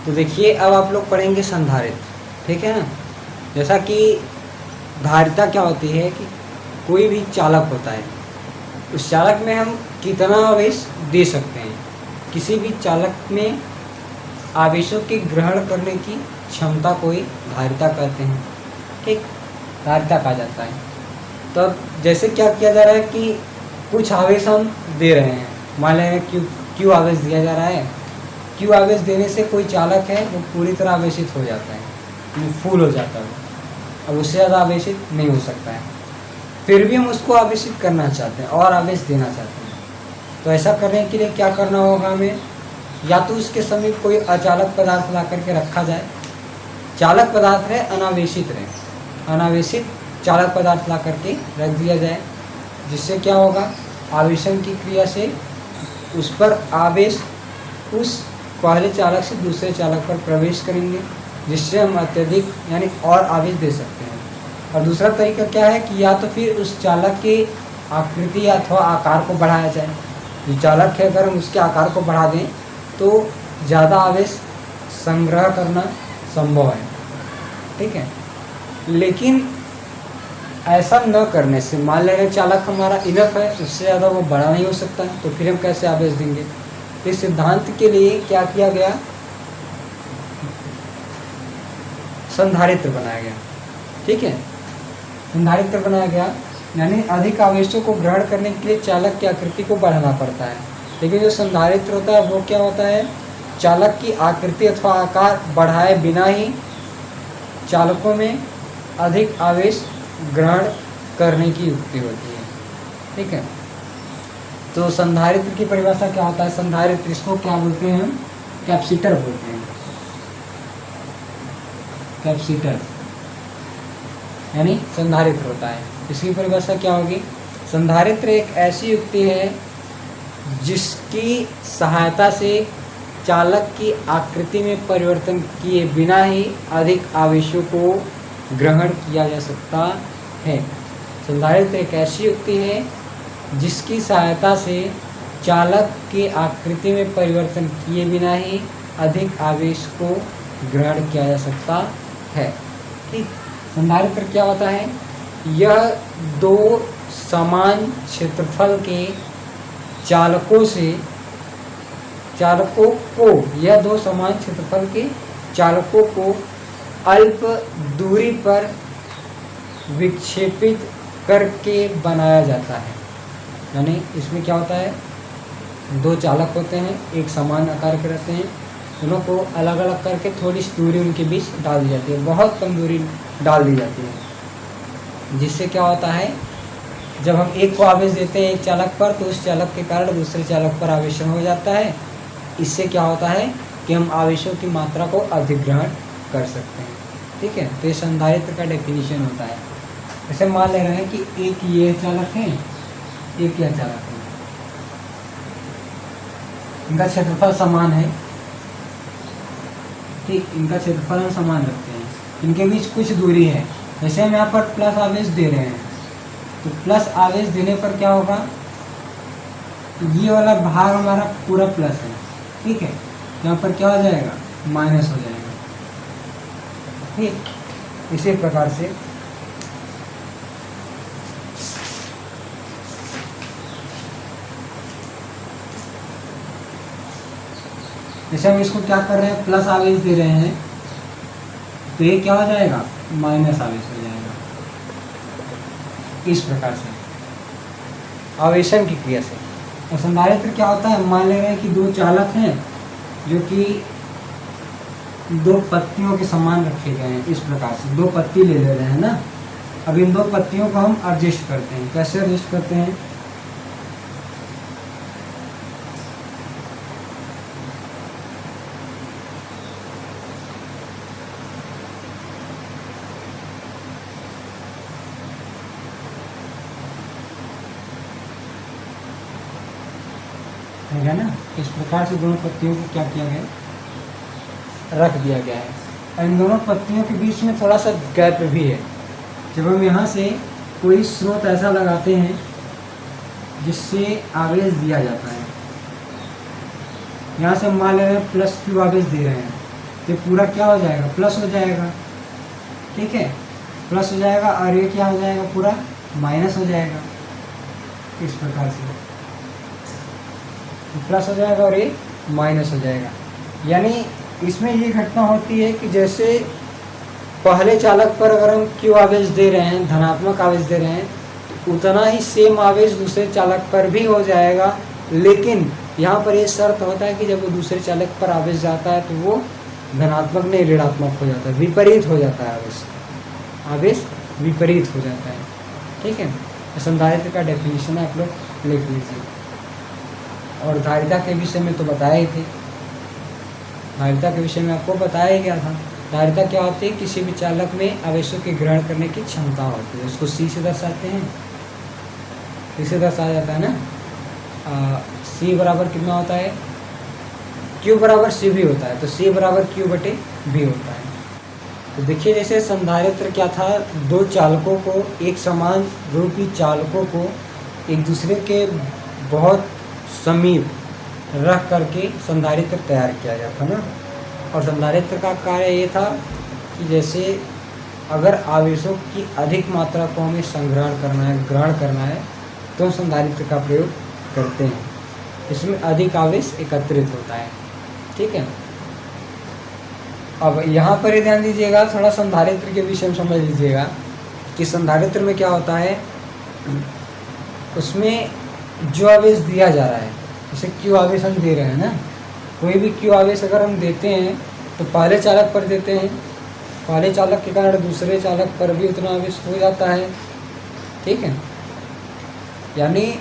तो देखिए अब आप लोग पढ़ेंगे संधारित्र, ठीक है ना। जैसा कि धारिता क्या होती है कि कोई भी चालक होता है, उस चालक में हम कितना आवेश दे सकते हैं। किसी भी चालक में आवेशों के ग्रहण करने की क्षमता को ही धारिता कहते हैं, ठीक, धारिता कहा जाता है। तो अब जैसे क्या किया जा रहा है कि कुछ आवेश हम दे रहे हैं, मान लें क्यू आवेश दिया जा रहा है। क्यू आवेश देने से कोई चालक है वो पूरी तरह आवेशित हो जाता है, वो फुल हो जाता है, अब उससे ज़्यादा आवेशित नहीं हो सकता है। फिर भी हम उसको आवेशित करना चाहते हैं और आवेश देना चाहते हैं, तो ऐसा करने के लिए क्या करना होगा हमें, या तो उसके समीप कोई अचालक पदार्थ ला करके रखा जाए। चालक पदार्थ रहे अनावेशित रहे, अनावेशित चालक पदार्थ ला करके रख दिया जाए, जिससे क्या होगा, आवेशन की क्रिया से उस पर आवेश उस पहले चालक से दूसरे चालक पर प्रवेश करेंगे, जिससे हम अत्यधिक यानी और आवेश दे सकते हैं। और दूसरा तरीका क्या है कि या तो फिर उस चालक की आकृति अथवा आकार को बढ़ाया जाए। जो चालक है अगर हम उसके आकार को बढ़ा दें तो ज़्यादा आवेश संग्रह करना संभव है, ठीक है। लेकिन ऐसा न करने से, मान लें चालक हमारा इनफ है, उससे ज़्यादा वो बड़ा नहीं हो सकता, तो फिर हम कैसे आवेश देंगे। इस सिद्धांत के लिए क्या किया गया, संधारित्र बनाया गया, ठीक है। संधारित्र बनाया गया यानी अधिक आवेशों को ग्रहण करने के लिए चालक की आकृति को बढ़ाना पड़ता है। लेकिन जो संधारित्र होता है वो क्या होता है, चालक की आकृति अथवा आकार बढ़ाए बिना ही चालकों में अधिक आवेश ग्रहण करने की युक्ति होती है, ठीक है। तो संधारित्र की परिभाषा क्या होता है, संधारित्र इसको क्या बोलते हैं, हम कैपेसिटर बोलते हैं। कैपेसिटर यानी संधारित्र होता है। इसकी परिभाषा क्या होगी, संधारित्र एक ऐसी युक्ति है जिसकी सहायता से चालक की आकृति में परिवर्तन किए बिना ही अधिक आवेशों को ग्रहण किया जा सकता है। संधारित्र एक ऐसी युक्ति है जिसकी सहायता से चालक की आकृति में परिवर्तन किए बिना ही अधिक आवेश को ग्रहण किया जा सकता है, ठीक। संधारित्र क्या होता है, यह दो समान क्षेत्रफल के यह दो समान क्षेत्रफल के चालकों को अल्प दूरी पर विक्षेपित करके बनाया जाता है। यानी इसमें क्या होता है, दो चालक होते हैं, एक समान आकार के रहते हैं, दोनों को अलग अलग करके थोड़ी सी दूरी उनके बीच डाल दी जाती है, बहुत कम दूरी डाल दी जाती है, जिससे क्या होता है, जब हम एक को आवेश देते हैं एक चालक पर तो उस चालक के कारण दूसरे चालक पर आवेशन हो जाता है। इससे क्या होता है कि हम आवेशों की मात्रा को अधिग्रहण कर सकते हैं, ठीक है। तो ये संधारित्र का डेफिनेशन होता है। जैसे मान ले रहे हैं कि एक ये चालक है, एक यह चालक है, इनका क्षेत्रफल समान है, ठीक, इनका क्षेत्रफल हम समान रखते हैं, इनके बीच कुछ दूरी है। जैसे हम यहाँ पर प्लस आवेश दे रहे हैं तो प्लस आवेश देने पर क्या होगा, ये वाला भाग हमारा पूरा प्लस है, ठीक है, यहाँ पर क्या हो जाएगा, माइनस हो जाएगा, ठीक। इसी प्रकार से जैसे हम इसको क्या कर रहे हैं, प्लस आवेश दे रहे हैं तो ये क्या हो जाएगा, माइनस आवेश हो जाएगा। इस प्रकार से आवेशन की क्रिया से। और संधारित्र क्या होता है, मान ले रहे हैं कि दो चालक हैं जो कि दो पत्तियों के समान रखे गए हैं। इस प्रकार से दो पत्ती ले रहे हैं ना, अब इन दो पत्तियों को हम एडजस्ट करते हैं। कैसे एडजस्ट करते हैं, है ना। इस प्रकार से दोनों पत्तियों को क्या किया गया, रख दिया गया है। और इन दोनों पत्तियों के बीच में थोड़ा सा गैप भी है। जब हम यहाँ से कोई स्रोत ऐसा लगाते हैं जिससे आवेश दिया जाता है, यहाँ से मान ले रहे हैं प्लस क्यू आवेश दे रहे हैं, तो पूरा क्या हो जाएगा, प्लस हो जाएगा। ठीक है, प्लस हो जाएगा और ये क्या हो जाएगा, पूरा माइनस हो जाएगा। इस प्रकार से प्लस हो जाएगा और ये माइनस हो जाएगा। यानी इसमें ये घटना होती है कि जैसे पहले चालक पर अगर हम क्यू आवेश दे रहे हैं, धनात्मक आवेश दे रहे हैं, तो उतना ही सेम आवेश दूसरे चालक पर भी हो जाएगा। लेकिन यहाँ पर ये शर्त होता है कि जब वो दूसरे चालक पर आवेश जाता है तो वो धनात्मक नहीं ऋणात्मक हो जाता है, विपरीत हो जाता है आवेश विपरीत हो जाता है। ठीक है, संधारित्र का डेफिनेशन आप लोग लिख लीजिए। और धारिता के विषय में तो बताया ही थे, धारिता के विषय में आपको बताया ही गया था। धारिता क्या होती है, किसी भी चालक में आवेशों के ग्रहण करने की क्षमता होती है। उसको सी से दर्शाते हैं, इसे दर्शाया जाता है ना। सी बराबर कितना होता है, क्यू बराबर सी भी होता है, तो सी बराबर क्यू बटे बी होता है। तो देखिए जैसे संधारित्र क्या था, दो चालकों को, एक समान रूपी चालकों को एक दूसरे के बहुत समीप रख करके संधारित्र तैयार किया जाता ना। और संधारित्र का कार्य ये था कि जैसे अगर आवेशों की अधिक मात्रा को हमें संग्रहण करना है, ग्रहण करना है, तो संधारित्र का प्रयोग करते हैं। इसमें अधिक आवेश एकत्रित होता है। ठीक है, अब यहाँ पर ही ध्यान दीजिएगा, थोड़ा संधारित्र के विषय में समझ लीजिएगा कि संधारित्र में क्या होता है। उसमें जो आवेश दिया जा रहा है, जैसे क्यू आवेश हम दे रहे हैं ना, कोई भी क्यू आवेश अगर हम देते हैं तो पहले चालक पर देते हैं, पहले चालक के कारण दूसरे चालक पर भी उतना आवेश हो जाता है। ठीक है, यानी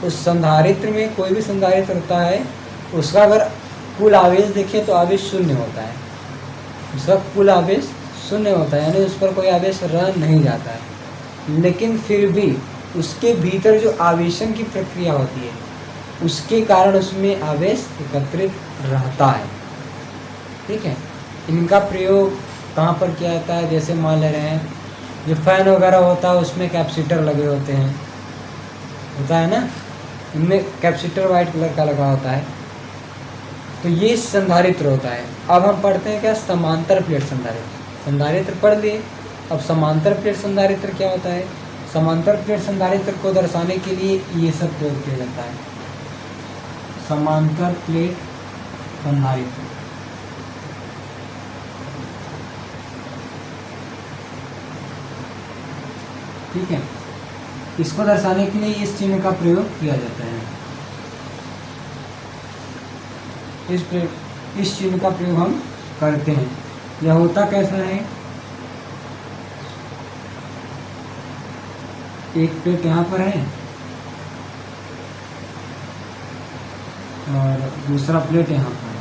उस संधारित्र में कोई भी संधारित्र होता है, उसका अगर कुल आवेश देखें तो आवेश शून्य होता है, उसका कुल आवेश शून्य होता है, यानी उस पर कोई आवेश रह नहीं जाता है। लेकिन फिर भी उसके भीतर जो आवेशन की प्रक्रिया होती है, उसके कारण उसमें आवेश एकत्रित रहता है। ठीक है, इनका प्रयोग कहाँ पर किया जाता है, जैसे मान ले रहे हैं जो फैन वगैरह होता है उसमें कैपेसिटर लगे होते हैं, होता है ना, इनमें कैपेसिटर वाइट कलर का लगा होता है, तो ये संधारित्र होता है। अब हम पढ़ते हैं क्या, समांतर प्लेट संधारित्र। संधारित्र पढ़ लिए, अब समांतर प्लेट संधारित्र क्या होता है। समांतर प्लेट संधारित्र को दर्शाने के लिए ये सब प्रयोग किया जाता है। समांतर प्लेट संधारित्र, ठीक है, इसको दर्शाने के लिए इस चिन्ह का प्रयोग किया जाता है। इस चिन्ह का प्रयोग हम करते हैं। यह होता कैसा है, एक प्लेट यहाँ पर है और दूसरा प्लेट यहाँ पर है।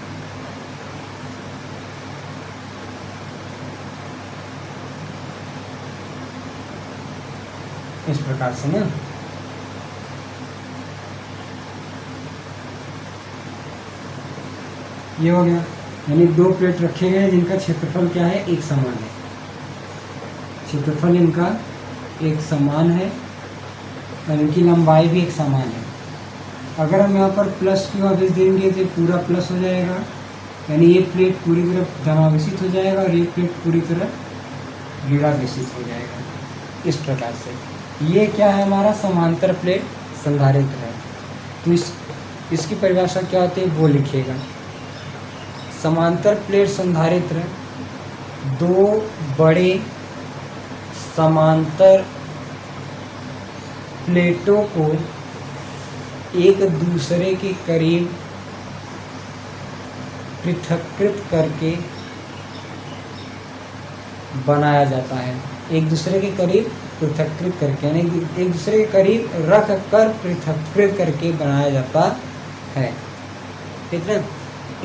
इस प्रकार से ना, ये हो गया, यानी दो प्लेट रखे गए हैं जिनका क्षेत्रफल क्या है, एक समान है। क्षेत्रफल इनका एक समान है और इनकी लंबाई भी एक समान है। अगर हम यहाँ पर प्लस क्यू आवेश देंगे तो पूरा प्लस हो जाएगा, यानी ये प्लेट पूरी तरह धनावेशित हो जाएगा और ये प्लेट पूरी तरह ऋणावेशित हो जाएगा। इस प्रकार से ये क्या है, हमारा समांतर प्लेट संधारित्र है। तो इसकी परिभाषा क्या होती है वो लिखिएगा। समांतर प्लेट संधारित्र दो बड़े समांतर प्लेटों को एक दूसरे के करीब पृथक्कृत करके बनाया जाता है। एक दूसरे के करीब पृथक्कृत करके, यानी एक दूसरे के करीब रख कर पृथक्कृत करके बनाया जाता है। ठीक है,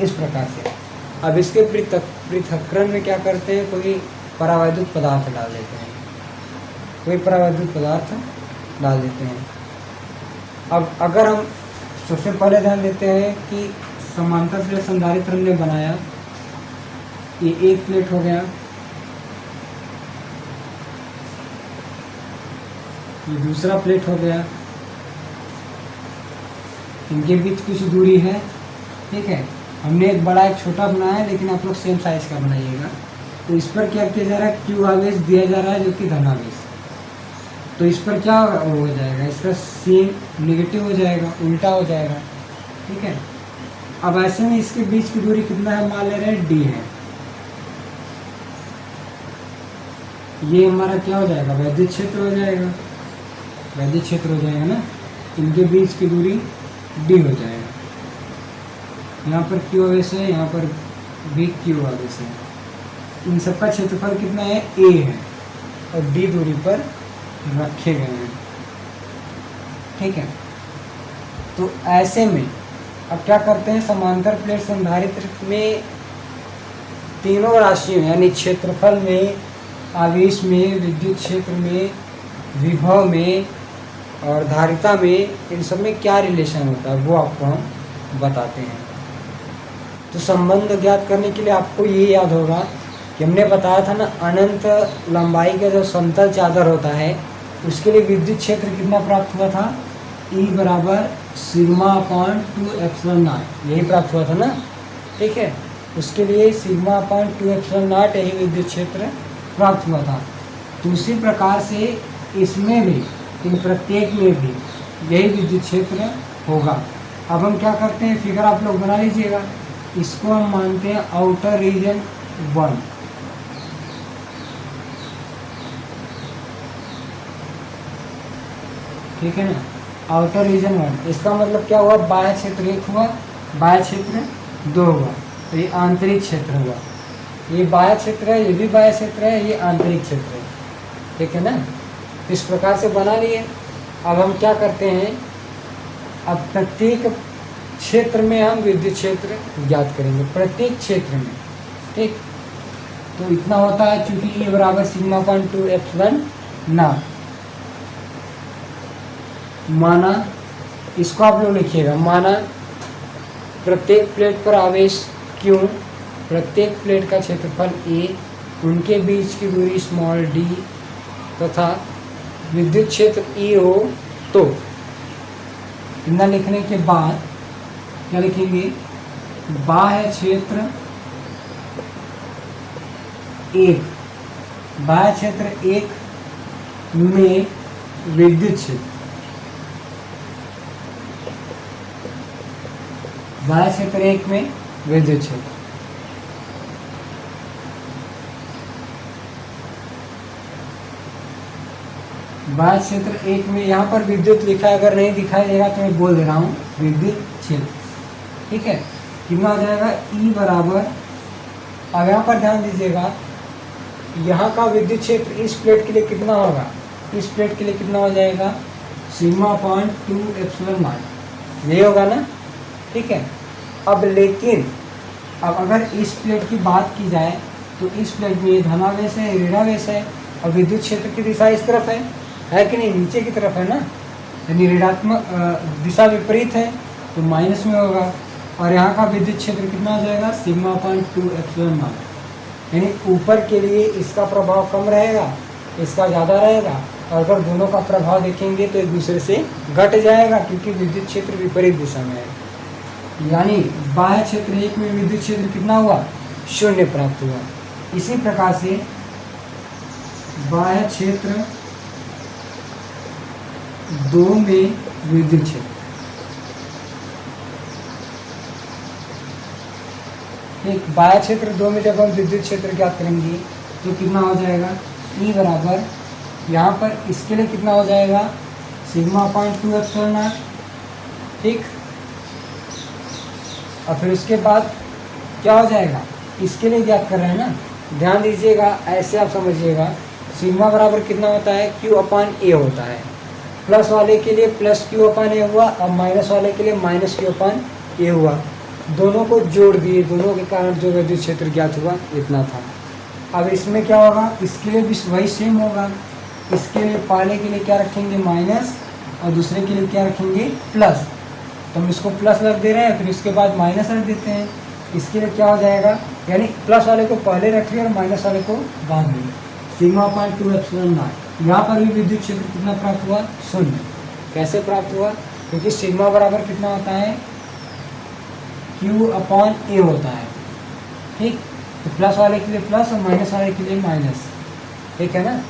इस प्रकार से। अब इसके पृथक्करण में क्या करते हैं, कोई परावैद्युत पदार्थ डाल देते हैं, कोई परावैद्युत पदार्थ डाल देते हैं। अब अगर हम सबसे पहले ध्यान देते हैं कि समांतर प्लेट संधारित्र हमने बनाया, ये एक प्लेट हो गया, ये दूसरा प्लेट हो गया, इनके बीच कुछ दूरी है, ठीक है, हमने एक बड़ा एक छोटा बनाया है, लेकिन आप लोग सेम साइज का बनाइएगा। तो इस पर क्या किया जा रहा है, क्यू आवेश दिया जा रहा है जो कि धनावेश। तो इस पर क्या हो जाएगा, इसका सेम नेगेटिव हो जाएगा, उल्टा हो जाएगा। ठीक है, अब ऐसे में इसके बीच की दूरी कितना है, मान ले रहे हैं डी है। ये हमारा क्या हो जाएगा, वैद्युत क्षेत्र हो जाएगा, वैद्युत क्षेत्र हो जाएगा ना। इनके बीच की दूरी डी हो जाएगा। यहाँ पर क्यू आवेश है, यहाँ पर भी क्यू आवेश है। इन सबका क्षेत्रफल कितना है, ए है, और डी दूरी पर रखे गए हैं। ठीक है, तो ऐसे में अब क्या करते हैं, समांतर प्लेट संधारित्र में तीनों राशियों यानी क्षेत्रफल में, आवेश में, विद्युत क्षेत्र में, विभव में और धारिता में, इन सब में क्या रिलेशन होता है वो आपको हम बताते हैं। तो संबंध ज्ञात करने के लिए आपको ये याद होगा कि हमने बताया था ना, अनंत लंबाई का जो समतल चादर होता है उसके लिए विद्युत क्षेत्र कितना प्राप्त हुआ था, E बराबर सिग्मा अपॉन 2 एप्सिलॉन नॉट, यही प्राप्त हुआ था ना। ठीक है, उसके लिए सिग्मा अपॉन 2 एप्सिलॉन नॉट यही विद्युत क्षेत्र प्राप्त हुआ था। तो उसी प्रकार से इसमें भी, इन प्रत्येक में भी यही विद्युत क्षेत्र होगा। अब हम क्या करते हैं, फिगर आप लोग बना लीजिएगा। इसको हम मानते हैं आउटर रीजन 1। ठीक है ना, आउटर रीजन 1। इसका मतलब क्या हुआ, बाह्य क्षेत्र 1 हुआ, बाह्य क्षेत्र 2 हुआ, तो ये आंतरिक क्षेत्र हुआ। ये बाह्य क्षेत्र है, ये भी बाह्य क्षेत्र है, ये आंतरिक क्षेत्र है। ठीक है ना, इस प्रकार से बना लिए। अब हम क्या करते हैं, अब प्रत्येक क्षेत्र में हम विद्युत क्षेत्र ज्ञात करेंगे, प्रत्येक क्षेत्र में। ठीक, तो इतना होता है, चूंकि E बराबर सिग्मा अपॉन 2 एप्सिलॉन नॉट। माना, इसको आप लोग लिखिएगा, माना प्रत्येक प्लेट पर आवेश Q, प्रत्येक प्लेट का क्षेत्रफल A, उनके बीच की दूरी स्मॉल d तथा विद्युत क्षेत्र E हो, तो इतना लिखने के बाद क्या लिखेंगे, बाह्य क्षेत्र 1, बाह्य क्षेत्र 1 में विद्युत क्षेत्र, बाह्य क्षेत्र 1 में विद्युत क्षेत्र। बाह्य क्षेत्र 1 में, यहाँ पर विद्युत लिखा है, अगर नहीं दिखाई देगा तो मैं बोल दे रहा हूँ, विद्युत क्षेत्र। ठीक है, कितना हो जाएगा, E बराबर, अब यहाँ पर ध्यान दीजिएगा, यहाँ का विद्युत क्षेत्र इस प्लेट के लिए कितना होगा, इस प्लेट के लिए कितना हो जाएगा, सिग्मा अपॉन 2 एप्सिलॉन नॉट, ये होगा ना। ठीक है, अब लेकिन अब अगर इस प्लेट की बात की जाए तो इस प्लेट में धनावेश है, ऋणावेश है, और विद्युत क्षेत्र की दिशा इस तरफ है कि नहीं, नीचे की तरफ है ना, यानी ऋणात्मक दिशा विपरीत है तो माइनस में होगा। और यहाँ का विद्युत क्षेत्र कितना हो जाएगा, सिग्मा अपॉन 2 एप्सिलॉन नॉट, यानी ऊपर के लिए इसका प्रभाव कम रहेगा, इसका ज़्यादा रहेगा, और अगर दोनों का प्रभाव देखेंगे तो एक दूसरे से घट जाएगा, क्योंकि विद्युत क्षेत्र विपरीत दिशा में है। यानी बाह्य क्षेत्र 1 में विद्युत क्षेत्र कितना हुआ, 0 प्राप्त हुआ। इसी प्रकार से बाह्य क्षेत्र 2 में विद्युत क्षेत्र, एक बाह्य क्षेत्र 2 में जब हम विद्युत क्षेत्र ज्ञात करेंगे तो कितना हो जाएगा, E बराबर, यहाँ पर इसके लिए कितना हो जाएगा, सिग्मा अपॉन 2 एप्सिलॉन नॉट। ठीक, और फिर उसके बाद क्या हो जाएगा, इसके लिए ज्ञात कर रहे हैं ना, ध्यान दीजिएगा, ऐसे आप समझिएगा, सिग्मा बराबर कितना होता है, Q अपॉन A होता है। प्लस वाले के लिए प्लस Q अपॉन A हुआ, और माइनस वाले के लिए माइनस Q अपॉन A हुआ। दोनों को जोड़ दिए, दोनों के कारण जो विद्युत क्षेत्र ज्ञात हुआ इतना था। अब इसमें क्या होगा, इसके लिए भी वही सेम होगा। इसके लिए पहले के लिए क्या रखेंगे, माइनस, और दूसरे के लिए क्या रखेंगे, प्लस। तो हम इसको प्लस रख दे रहे हैं, फिर इसके बाद माइनस रख देते हैं। इसके लिए क्या हो जाएगा, यानी प्लस वाले को पहले रखिए और माइनस वाले को बाद में। सिग्मा अपॉन 2 एप्सिलॉन नॉट, यहाँ पर भी विद्युत क्षेत्र कितना प्राप्त हुआ, 0। कैसे प्राप्त हुआ, क्योंकि सिग्मा बराबर कितना होता है, Q अपॉन A होता है, ठीक। तो प्लस वाले के लिए प्लस और माइनस वाले के लिए माइनस, ठीक है ना।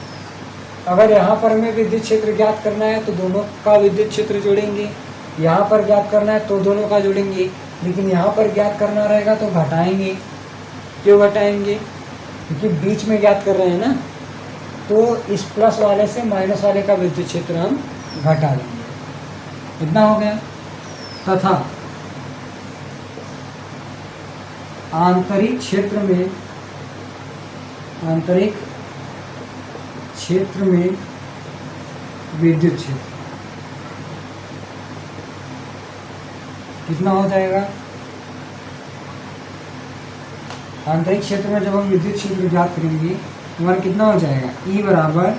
अगर यहाँ पर हमें विद्युत क्षेत्र ज्ञात करना है तो दोनों का विद्युत क्षेत्र जोड़ेंगे, यहाँ पर ज्ञात करना है तो दोनों का जोड़ेंगे, लेकिन यहाँ पर ज्ञात करना रहेगा तो घटाएंगे। क्यों घटाएंगे? क्योंकि बीच में ज्ञात कर रहे हैं ना, तो इस प्लस वाले से माइनस वाले का विद्युत क्षेत्र हम घटा देंगे। इतना हो गया। तथा आंतरिक क्षेत्र में विद्युत क्षेत्र कितना हो जाएगा? आंतरिक क्षेत्र में जब हम विद्युत क्षेत्र ज्ञात करेंगे हमारा कितना हो जाएगा? E बराबर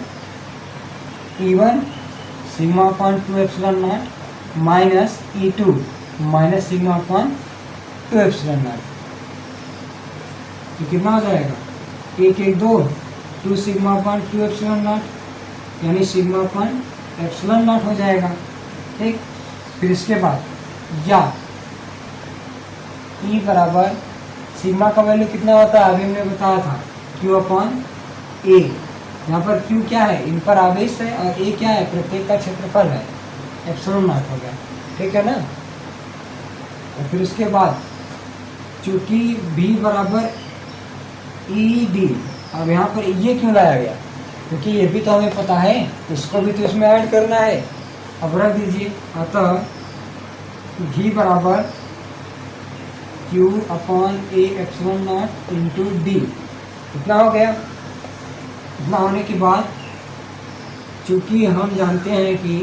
E1 sigma upon 2 epsilon not minus E2 minus sigma upon 2 epsilon not. तो कितना हो जाएगा? 1 1 2 2 सिग्मा अपॉन 2 एप्सिलॉन नॉट, यानी सिग्मा अपॉन एप्सिलॉन नॉट हो जाएगा, ठीक। फिर इसके बाद या E बराबर सिग्मा का वैल्यू कितना होता है? अभी हमने बताया था Q अपॉन A। यहाँ पर Q क्या है? इन पर आवेश है, और A क्या है? प्रत्येक का क्षेत्रफल है, एप्सिलॉन नॉट हो गया, ठीक है ना। और फिर उसके बाद चूंकि B बराबर ED, अब यहाँ पर ये क्यों लाया गया? क्योंकि ये भी तो हमें पता है, इसको भी तो इसमें ऐड करना है। अब रख दीजिए, अतः V बराबर Q upon A epsilon not into D। इतना हो गया। इतना होने के बाद चूंकि हम जानते हैं कि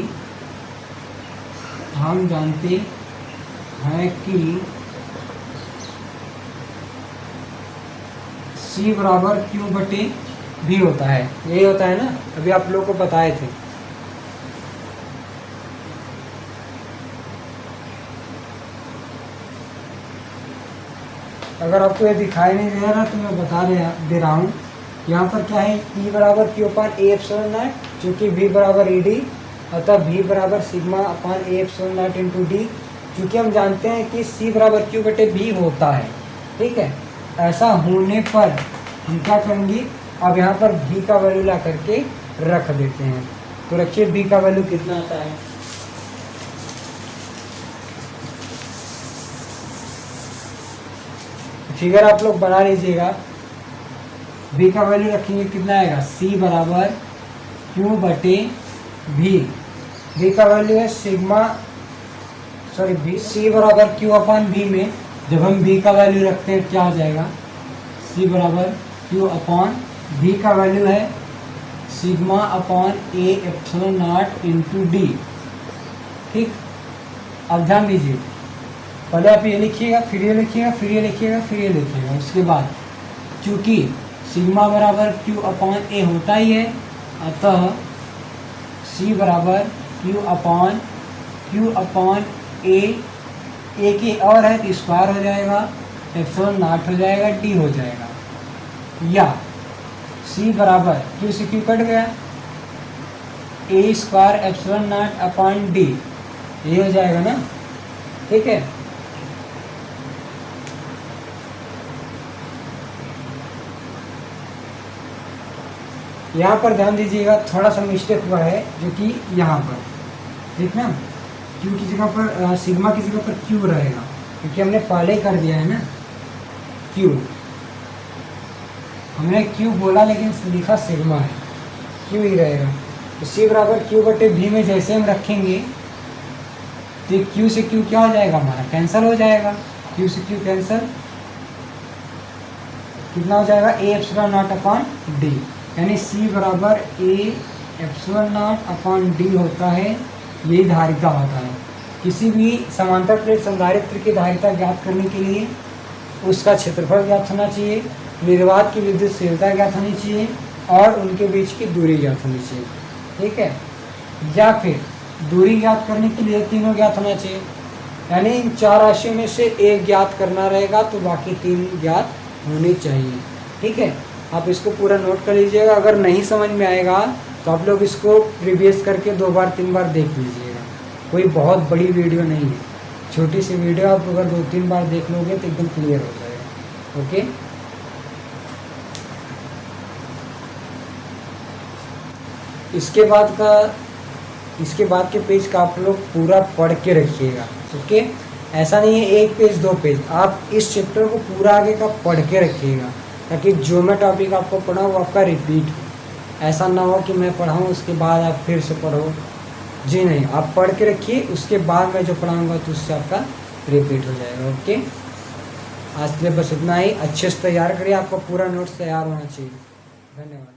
C बराबर Q बटे V होता है, यही होता है ना, अभी आप लोगों को बताए थे। अगर आपको ये दिखाई नहीं दे रहा तो मैं बता दे रहा हूँ। यहाँ पर क्या है? E बराबर Q upon A epsilon not, चूँकि V बराबर ED, अतः V बराबर sigma upon A epsilon not into D। चूँकि हम जानते हैं कि C बराबर Q बटे V होता है, ठीक है। ऐसा होने पर हम क्या करेंगे? अब यहाँ पर V का वैल्यू ला करके रख देते हैं। तो रखिए V का वैल्यू कितना आता है। फिगर आप लोग बना लीजिएगा। V का वैल्यू रखेंगे कितना आएगा? C बराबर Q बटे V। V का वैल्यू है C बराबर Q अपॉन V में जब हम V का वैल्यू रखते हैं क्या हो जाएगा? C बराबर Q अपॉन V का वैल्यू है sigma upon A epsilon not into D, ठीक। अब ध्यान दीजिए, पहले आप ये लिखिएगा, फिर ये लिखिएगा, फिर ये लिखिएगा, फिर ये लिखिएगा। उसके बाद चूँकि सिग्मा बराबर Q अपॉन A होता ही है, अतः C बराबर Q अपॉन A के और है तो स्क्वायर हो जाएगा, एप्सिलॉन नॉट हो जाएगा, D हो जाएगा। या C बराबर Q से Q कट गया, A square epsilon not upon D, ये हो जाएगा ना, ठीक है। यहाँ पर ध्यान दीजिएगा, थोड़ा सा मिस्टेक हुआ है, जो कि यहाँ पर ठीक ना, Q की जगह पर सिग्मा की जगह पर Q रहेगा, क्योंकि हमने पहले कर दिया है ना Q। हमने Q बोला लेकिन लिखा सिग्मा है, Q ही रहेगा। तो C बराबर Q बटे V में जैसे हम रखेंगे तो Q से Q क्या हो जाएगा? हमारा कैंसिल हो जाएगा। Q से Q कैंसिल, कितना हो जाएगा? A epsilon not upon D, यानी C बराबर A epsilon not upon D होता है। यही धारिता होता है। किसी भी समांतर प्लेट संधारित्र की धारिता ज्ञात करने के लिए उसका क्षेत्रफल ज्ञात होना चाहिए, निर्वात की विद्युतशीलता ज्ञात होनी चाहिए और उनके बीच की दूरी ज्ञात होनी चाहिए, ठीक है। या फिर दूरी ज्ञात करने के लिए तीनों ज्ञात होना चाहिए, यानी इन चार राशियों में से एक ज्ञात करना रहेगा तो बाकी तीन ज्ञात होनी चाहिए, ठीक है। आप इसको पूरा नोट कर लीजिएगा। अगर नहीं समझ में आएगा तो आप लोग इसको प्रीवियस करके 2 बार 3 बार देख लीजिएगा, कोई बहुत बड़ी वीडियो नहीं है, छोटी सी वीडियो आप अगर 2-3 बार देख लोगे तो एकदम क्लियर हो जाएगा। ओके, इसके बाद के पेज का आप लोग पूरा पढ़ के रखिएगा। ओके, ऐसा नहीं है 1 पेज 2 पेज, आप इस चैप्टर को पूरा आगे का पढ़ के रखिएगा, ताकि जो मैं टॉपिक आपको पढ़ाऊँ वो आपका रिपीट हो। ऐसा ना हो कि मैं पढ़ाऊँ उसके बाद आप फिर से पढ़ो। जी नहीं, आप पढ़ के रखिए, उसके बाद मैं जो पढ़ाऊँगा तो उससे आपका रिपीट हो जाएगा। ओके, आज के लिए बस इतना ही। अच्छे से तैयार करिए, आपका पूरा नोट्स तैयार होना चाहिए। धन्यवाद।